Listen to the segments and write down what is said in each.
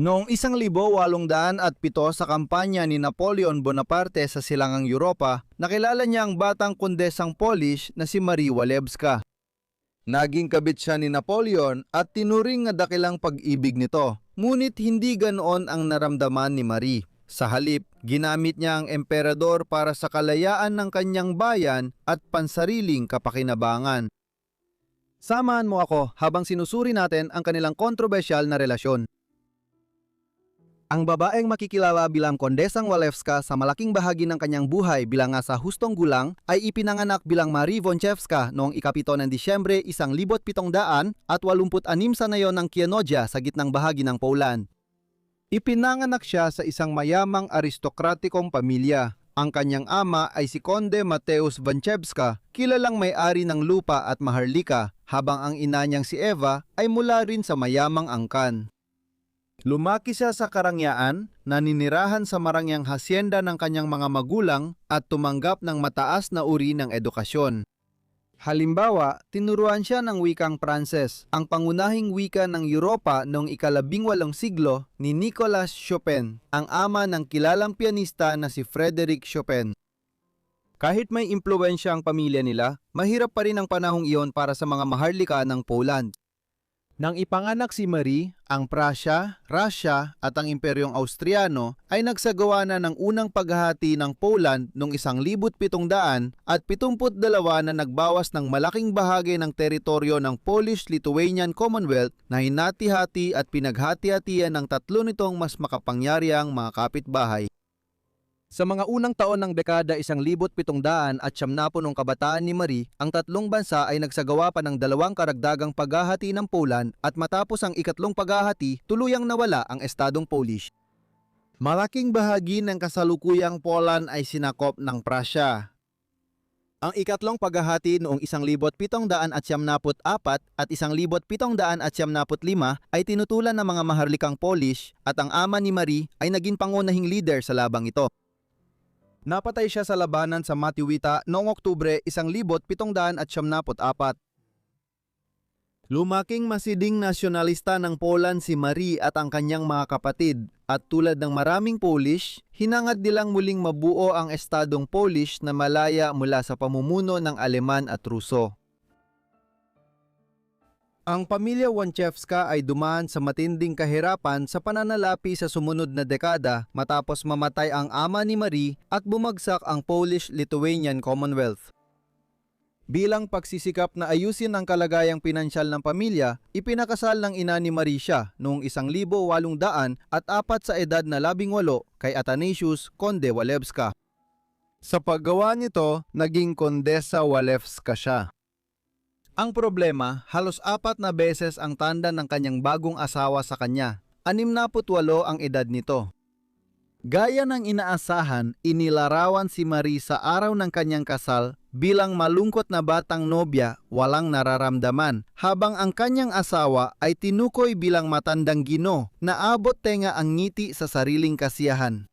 Noong 1807 sa kampanya ni Napoleon Bonaparte sa Silangang Europa, nakilala niya ang batang kondesang Polish na si Marie Walewska. Naging kabit siya ni Napoleon at tinuring nga dakilang pag-ibig nito. Ngunit hindi ganoon ang naramdaman ni Marie. Sa halip, ginamit niya ang emperador para sa kalayaan ng kanyang bayan at pansariling kapakinabangan. Samahan mo ako habang sinusuri natin ang kanilang kontrobersyal na relasyon. Ang babaeng makikilala bilang Kondesang Walewska sa malaking bahagi ng kanyang buhay bilang nasa hustong gulang ay ipinanganak bilang Marie Wąsiewska noong ika-7 ng Disyembre 1786 sa nayon ng Kienodzia sa gitnang bahagi ng Poland. Ipinanganak siya sa isang mayamang aristokratikong pamilya. Ang kanyang ama ay si Konde Mateusz Wąsiewska, kilalang may-ari ng lupa at maharlika, habang ang ina niyang si Eva ay mula rin sa mayamang angkan. Lumaki siya sa karangyaan, naninirahan sa marangyang hasyenda ng kanyang mga magulang at tumanggap ng mataas na uri ng edukasyon. Halimbawa, tinuruan siya ng wikang Pranses, ang pangunahing wika ng Europa noong ika-18 siglo ni Nicolas Chopin, ang ama ng kilalang pianista na si Frédéric Chopin. Kahit may impluwensya ang pamilya nila, mahirap pa rin ang panahong iyon para sa mga maharlika ng Poland. Nang ipanganak si Marie, ang Prussia, Russia at ang Imperyong Austriano ay nagsagawa na ng unang paghahati ng Poland noong 1772 na nagbawas ng malaking bahagi ng teritoryo ng Polish-Lithuanian Commonwealth na hinati-hati at pinaghati-hatian ng tatlo nitong mas makapangyarihang mga kapitbahay. Sa mga unang taon ng dekada 1770 at 70 ng kabataan ni Marie, ang tatlong bansa ay nagsagawa pa ng dalawang karagdagang paghahati ng Poland at matapos ang ikatlong paghahati, tuluyang nawala ang estadong Polish. Malaking bahagi ng kasalukuyang Poland ay sinakop ng Prussia. Ang ikatlong paghahati noong 1774 at 1775 ay tinutulan ng mga maharlikang Polish at ang ama ni Marie ay naging pangunahing leader sa labang ito. Napatay siya sa labanan sa Matiwita noong Oktubre 1774. Lumaking masiding nasyonalista ng Poland si Marie at ang kanyang mga kapatid at tulad ng maraming Polish, hinangad nilang muling mabuo ang estadong Polish na malaya mula sa pamumuno ng Aleman at Ruso. Ang pamilya Wąsiewska ay dumaan sa matinding kahirapan sa pananalapi sa sumunod na dekada matapos mamatay ang ama ni Marie at bumagsak ang Polish-Lithuanian Commonwealth. Bilang pagsisikap na ayusin ang kalagayang pinansyal ng pamilya, ipinakasal ng ina ni Marie siya noong 1804 sa edad na 18 kay Athanasius Konde Walewska. Sa paggawa nito, naging Kondesa Walewska siya. Ang problema, halos 4 na beses ang tanda ng kanyang bagong asawa sa kanya. 68 ang edad nito. Gaya ng inaasahan, inilarawan si Marie sa araw ng kanyang kasal bilang malungkot na batang nobya, walang nararamdaman, habang ang kanyang asawa ay tinukoy bilang matandang gino na abot tenga ang ngiti sa sariling kasiyahan.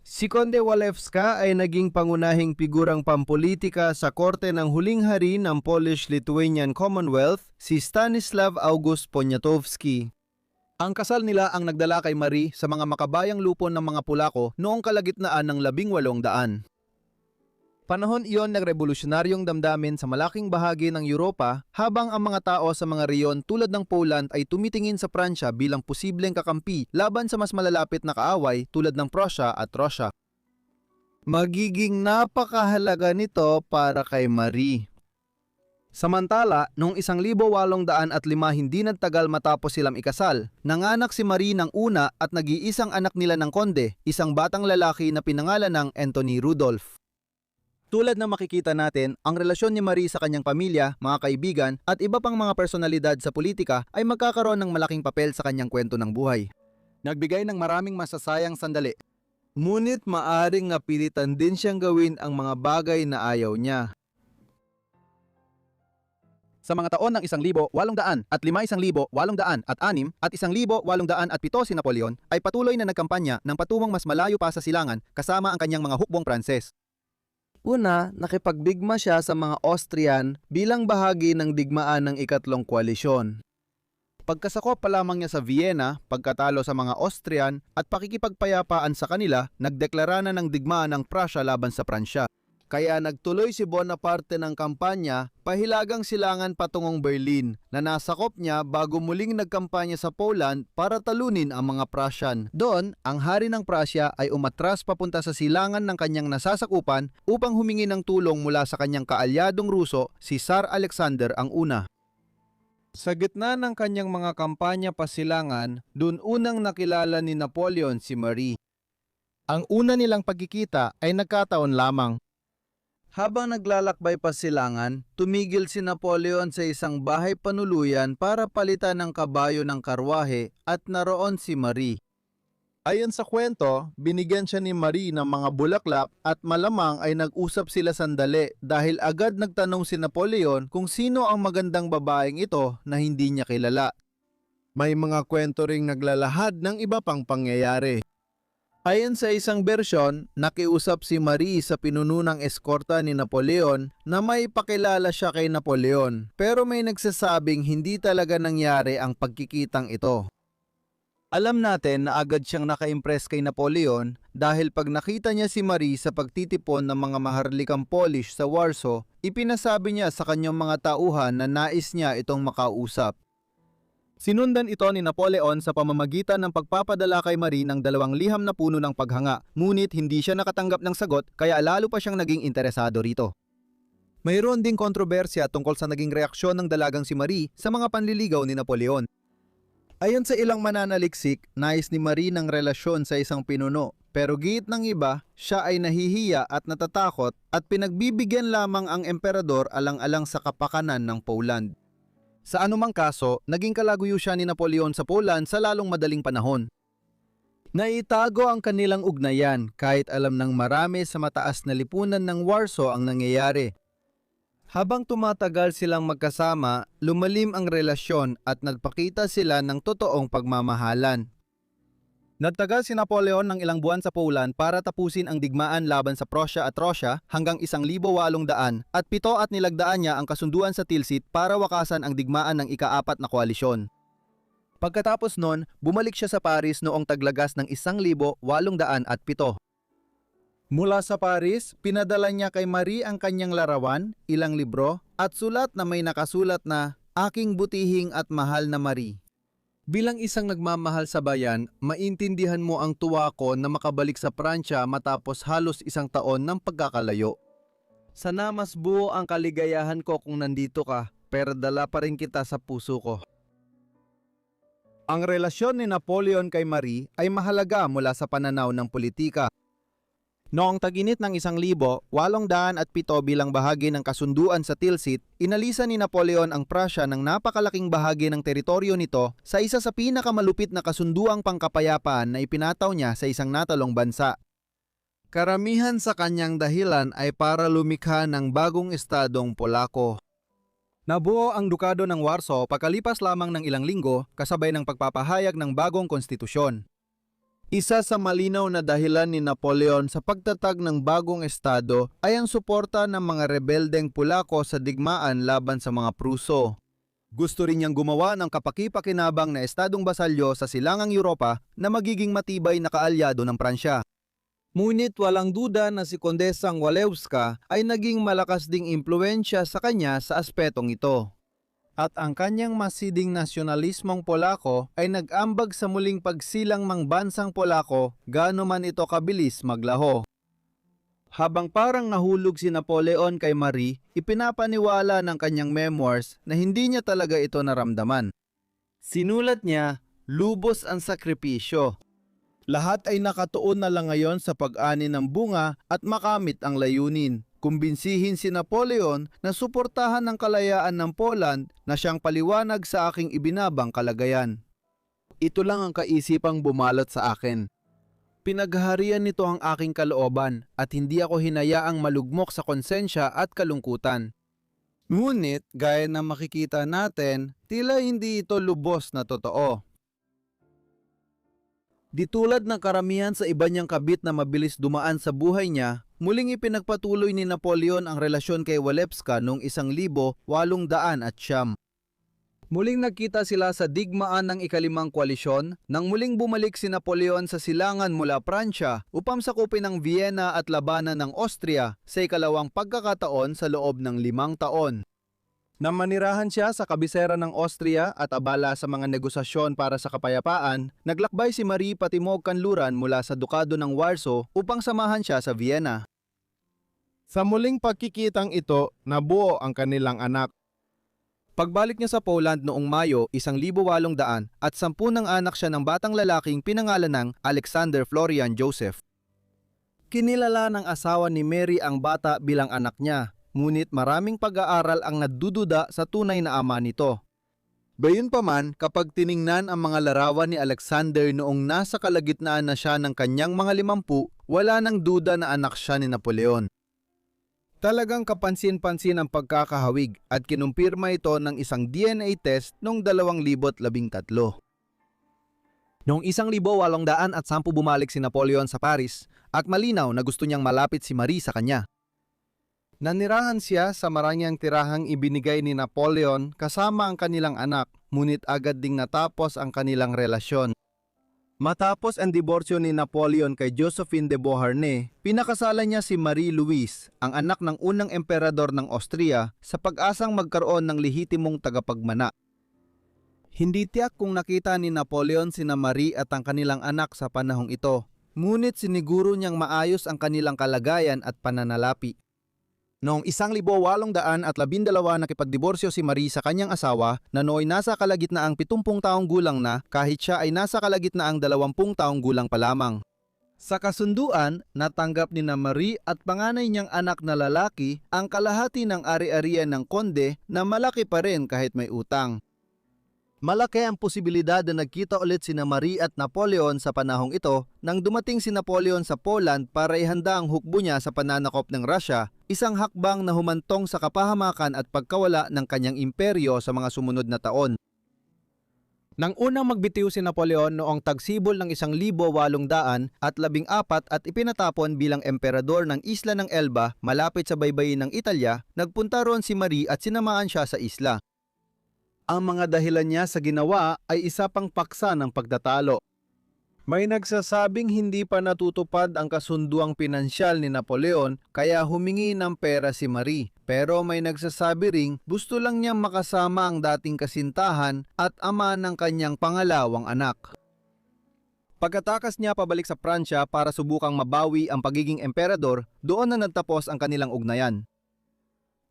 Si Konde Walewska ay naging pangunahing figurang pampolitika sa korte ng huling hari ng Polish-Lithuanian Commonwealth, si Stanislaw August Poniatowski. Ang kasal nila ang nagdala kay Marie sa mga makabayang lupon ng mga Polako noong kalagitnaan ng 1800. Panahon iyon ng revolusyonaryong damdamin sa malaking bahagi ng Europa habang ang mga tao sa mga reyon tulad ng Poland ay tumitingin sa Pransya bilang posibleng kakampi laban sa mas malalapit na kaaway tulad ng Prussia at Russia. Magiging napakahalaga nito para kay Marie. Samantala, noong 1805 hindi nagtagal matapos silang ikasal, nanganak si Marie ng una at nag-iisang anak nila ng konde, isang batang lalaki na pinangalan ng Anthony Rudolph. Tulad na makikita natin, ang relasyon ni Marie sa kanyang pamilya, mga kaibigan at iba pang mga personalidad sa politika ay magkakaroon ng malaking papel sa kanyang kwento ng buhay. Nagbigay ng maraming masasayang sandali. Ngunit maaring napilitan din siyang gawin ang mga bagay na ayaw niya. Sa mga taon ng 1800 at 1806 at 1807 si Napoleon ay patuloy na nagkampanya ng patungong mas malayo pa sa silangan kasama ang kanyang mga hukbong Pranses. Una, nakipagbigma siya sa mga Austrian bilang bahagi ng digmaan ng ikatlong koalisyon. Pagkasakop pa lamang niya sa Vienna, pagkatalo sa mga Austrian at pakikipagpayapaan sa kanila, nagdeklara na ng digmaan ng Prussia laban sa Pransya. Kaya nagtuloy si Bonaparte ng kampanya pahilagang silangan patungong Berlin na nasakop niya bago muling nagkampanya sa Poland para talunin ang mga Prussian. Doon, ang hari ng Prussia ay umatras papunta sa silangan ng kanyang nasasakupan upang humingi ng tulong mula sa kanyang kaalyadong Ruso, si Tsar Alexander ang una. Sa gitna ng kanyang mga kampanya pasilangan, doon unang nakilala ni Napoleon si Marie. Ang una nilang pagkikita ay nagkataon lamang. Habang naglalakbay pa silangan, tumigil si Napoleon sa isang bahay panuluyan para palitan ng kabayo ng karwahe at naroon si Marie. Ayon sa kwento, binigyan siya ni Marie ng mga bulaklak at malamang ay nag-usap sila sandali dahil agad nagtanong si Napoleon kung sino ang magandang babaeng ito na hindi niya kilala. May mga kwento ring naglalahad ng iba pang pangyayari. Ayon sa isang bersyon, nakiusap si Marie sa pinuno ng eskorta ni Napoleon na may pakilala siya kay Napoleon, pero may nagsasabing hindi talaga nangyari ang pagkikitang ito. Alam natin na agad siyang naka-impress kay Napoleon dahil pag nakita niya si Marie sa pagtitipon ng mga maharlikang Polish sa Warsaw, ipinasabi niya sa kanyang mga tauhan na nais niya itong makausap. Sinundan ito ni Napoleon sa pamamagitan ng pagpapadala kay Marie ng 2 liham na puno ng paghanga, ngunit hindi siya nakatanggap ng sagot kaya lalo pa siyang naging interesado rito. Mayroon ding kontrobersya tungkol sa naging reaksyon ng dalagang si Marie sa mga panliligaw ni Napoleon. Ayon sa ilang mananaliksik, nais ni Marie ng relasyon sa isang pinuno, pero giit ng iba, siya ay nahihiya at natatakot at pinagbibigyan lamang ang emperador alang-alang sa kapakanan ng Poland. Sa anumang kaso, naging kalaguyo siya ni Napoleon sa Poland sa lalong madaling panahon. Naitago ang kanilang ugnayan kahit alam ng marami sa mataas na lipunan ng Warsaw ang nangyayari. Habang tumatagal silang magkasama, lumalim ang relasyon at nagpakita sila ng totoong pagmamahalan. Nagtagal si Napoleon ng ilang buwan sa Poland para tapusin ang digmaan laban sa Prussia at Russia hanggang 1,800 at 7 at nilagdaan niya ang kasunduan sa Tilsit para wakasan ang digmaan ng ika-4 na koalisyon. Pagkatapos nun, bumalik siya sa Paris noong taglagas ng 1,807. Mula sa Paris, pinadala niya kay Marie ang kanyang larawan, ilang libro, at sulat na may nakasulat na "Aking butihing at mahal na Marie." Bilang isang nagmamahal sa bayan, maintindihan mo ang tuwa ko na makabalik sa Pransya matapos halos 1 taon ng pagkakalayo. Sana mas buo ang kaligayahan ko kung nandito ka, pero dala pa rin kita sa puso ko. Ang relasyon ni Napoleon kay Marie ay mahalaga mula sa pananaw ng politika. Noong taginit ng 1,807 bilang bahagi ng kasunduan sa Tilsit, inalisan ni Napoleon ang Prussia ng napakalaking bahagi ng teritoryo nito sa isa sa pinakamalupit na kasunduang pangkapayapaan na ipinataw niya sa isang natalong bansa. Karamihan sa kanyang dahilan ay para lumikha ng bagong estadong Polako. Nabuo ang Dukado ng Warsaw pagkalipas lamang ng ilang linggo kasabay ng pagpapahayag ng bagong konstitusyon. Isa sa malinaw na dahilan ni Napoleon sa pagtatag ng bagong estado ay ang suporta ng mga rebeldeng Polako sa digmaan laban sa mga Pruso. Gusto rin niyang gumawa ng kapaki-pakinabang na estadong basalyo sa silangang Europa na magiging matibay na kaalyado ng Pransya. Ngunit walang duda na si Kondesang Walewska ay naging malakas ding impluensya sa kanya sa aspetong ito. At ang kanyang masiding nasyonalismong Polako ay nag-ambag sa muling pagsilang ng bansang Polako gaano man ito kabilis maglaho. Habang parang nahulog si Napoleon kay Marie, ipinapaniwala ng kanyang memoirs na hindi niya talaga ito naramdaman. Sinulat niya, "Lubos ang sakripisyo. Lahat ay nakatuon na lang ngayon sa pag-ani ng bunga at makamit ang layunin. Kumbinsihin si Napoleon na suportahan ang kalayaan ng Poland na siyang paliwanag sa aking ibinabang kalagayan. Ito lang ang kaisipang bumalot sa akin. Pinaghaharian nito ang aking kalooban at hindi ako hinayaang malugmok sa konsensya at kalungkutan. Ngunit, gaya na makikita natin, tila hindi ito lubos na totoo. Di tulad ng karamihan sa iba niyang kabit na mabilis dumaan sa buhay niya, muling ipinagpatuloy ni Napoleon ang relasyon kay Walewska noong 1,809. Muling nagkita sila sa digmaan ng ikalimang koalisyon nang muling bumalik si Napoleon sa silangan mula Pransya upang sakupin ang Vienna at labanan ng Austria sa ikalawang pagkakataon sa loob ng 5 taon. Namanirahan siya sa kabisera ng Austria at abala sa mga negosasyon para sa kapayapaan, naglakbay si Marie patimog kanluran mula sa Dukado ng Warsaw upang samahan siya sa Vienna. Sa muling pagkikitang ito, nabuo ang kanilang anak. Pagbalik niya sa Poland noong Mayo 1800 at 10 ng anak siya ng batang lalaking pinangalan ng Alexander Florian Joseph. Kinilala ng asawa ni Mary ang bata bilang anak niya, ngunit maraming pag-aaral ang nagdududa sa tunay na ama nito. Gayunpaman, kapag tiningnan ang mga larawan ni Alexander noong nasa kalagitnaan na siya ng kanyang mga 50, wala nang duda na anak siya ni Napoleon. Talagang kapansin-pansin ang pagkakahawig at kinumpirma ito ng isang DNA test noong 2013. Noong 1810 bumalik si Napoleon sa Paris at malinaw na gusto niyang malapit si Marie sa kanya. Nanirahan siya sa maraming tirahang ibinigay ni Napoleon kasama ang kanilang anak, ngunit agad ding natapos ang kanilang relasyon. Matapos ang diborsyo ni Napoleon kay Josephine de Beauharnais, pinakasalan niya si Marie-Louise, ang anak ng unang emperador ng Austria, sa pag-asang magkaroon ng lehitimong tagapagmana. Hindi tiyak kung nakita ni Napoleon sina Marie at ang kanilang anak sa panahong ito, ngunit siniguro niyang maayos ang kanilang kalagayan at pananalapi. Noong 1812 nakipagdiborsyo si Marie sa kanyang asawa na nooy nasa kalagitnaang 70 taong gulang na kahit siya ay nasa kalagitnaang 20 taong gulang pa lamang. Sa kasunduan, natanggap ni Marie at panganay niyang anak na lalaki ang kalahati ng ari-arian ng konde na malaki pa rin kahit may utang. Malaki ang posibilidad na nagkita ulit sina Marie at Napoleon sa panahong ito nang dumating si Napoleon sa Poland para ihanda ang hukbo niya sa pananakop ng Russia, isang hakbang na humantong sa kapahamakan at pagkawala ng kanyang imperyo sa mga sumunod na taon. Nang unang magbitiw si Napoleon noong tagsibol ng 1814 at ipinatapon bilang emperador ng isla ng Elba malapit sa baybayin ng Italya, nagpunta roon si Marie at sinamaan siya sa isla. Ang mga dahilan niya sa ginawa ay isa pang paksa ng pagtatalo. May nagsasabing hindi pa natutupad ang kasunduang pinansyal ni Napoleon kaya humingi ng pera si Marie. Pero may nagsasabi ring gusto lang niyang makasama ang dating kasintahan at ama ng kanyang pangalawang anak. Pagkatakas niya pabalik sa Pransya para subukang mabawi ang pagiging emperador, doon na nagtapos ang kanilang ugnayan.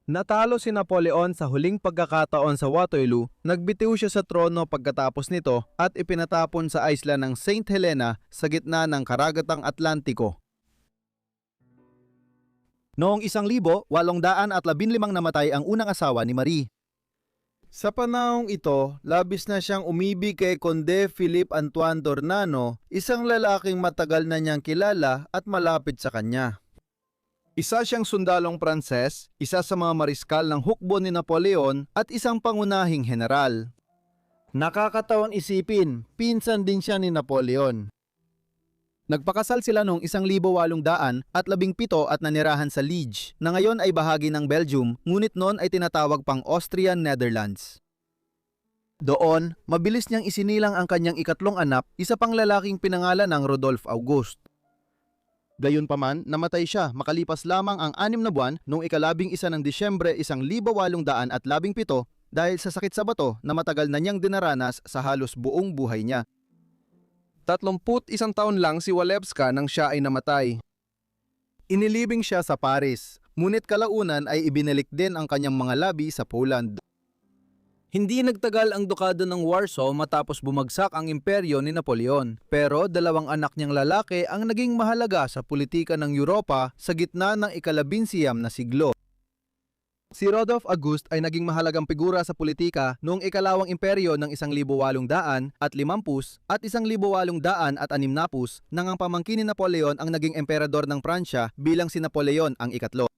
Natalo si Napoleon sa huling pagkakataon sa Waterloo, nagbitiw siya sa trono pagkatapos nito at ipinatapon sa isla ng St. Helena sa gitna ng karagatang Atlantiko. Noong 1815 namatay ang unang asawa ni Marie. Sa panahong ito, labis na siyang umibig kay Conde Philippe Antoine Dornano, isang lalaking matagal na niyang kilala at malapit sa kanya. Isa siyang sundalong Pranses, isa sa mga mariskal ng hukbo ni Napoleon at isang pangunahing general. Nakakatawan isipin, pinsan din siya ni Napoleon. Nagpakasal sila noong 1817 at nanirahan sa Liege, na ngayon ay bahagi ng Belgium, ngunit noon ay tinatawag pang Austrian Netherlands. Doon, mabilis niyang isinilang ang kanyang ikatlong anak, isa pang lalaking pinangalan ng Rodolphe Auguste. Gayunpaman, namatay siya makalipas lamang ang 6 na buwan noong 11 ng Disyembre 1817 dahil sa sakit sa bato na matagal na niyang dinaranas sa halos buong buhay niya. 31 taon lang si Walewska nang siya ay namatay. Inilibing siya sa Paris, ngunit kalaunan ay ibinalik din ang kanyang mga labi sa Poland. Hindi nagtagal ang Dukado ng Warsaw matapos bumagsak ang imperyo ni Napoleon, pero 2 anak niyang lalaki ang naging mahalaga sa politika ng Europa sa gitna ng ika-19 na siglo. Si Rodolphe Auguste ay naging mahalagang figura sa politika noong ikalawang imperyo ng 1850 at 1860 nang ang pamangkin ni Napoleon ang naging emperador ng Pransya bilang si Napoleon ang ikatlo.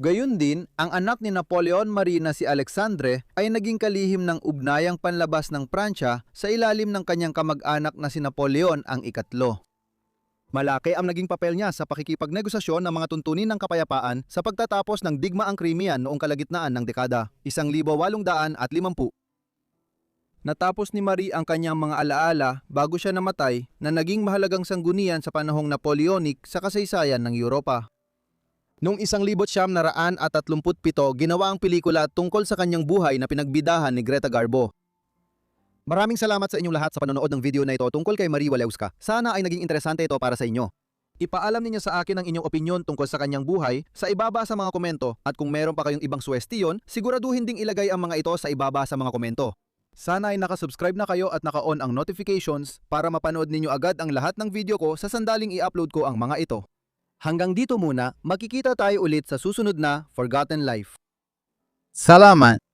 Gayun din, ang anak ni Napoleon Marie na si Alexandre ay naging kalihim ng ugnayang panlabas ng Pransya sa ilalim ng kanyang kamag-anak na si Napoleon ang ikatlo. Malaki ang naging papel niya sa pakikipagnegosasyon ng mga tuntunin ng kapayapaan sa pagtatapos ng digmaang Crimean noong kalagitnaan ng dekada 1850. Natapos ni Marie ang kanyang mga alaala bago siya namatay na naging mahalagang sanggunian sa panahong Napoleonic sa kasaysayan ng Europa. Noong 1937, ginawa ang pelikula tungkol sa kanyang buhay na pinagbidahan ni Greta Garbo. Maraming salamat sa inyong lahat sa panonood ng video na ito tungkol kay Marie Walewska. Sana ay naging interesante ito para sa inyo. Ipaalam ninyo sa akin ang inyong opinyon tungkol sa kanyang buhay sa ibaba sa mga komento, at kung meron pa kayong ibang suwestiyon, siguraduhin ding ilagay ang mga ito sa ibaba sa mga komento. Sana ay nakasubscribe na kayo at naka-on ang notifications para mapanood ninyo agad ang lahat ng video ko sa sandaling i-upload ko ang mga ito. Hanggang dito muna, magkikita tayo ulit sa susunod na Forgotten Life. Salamat.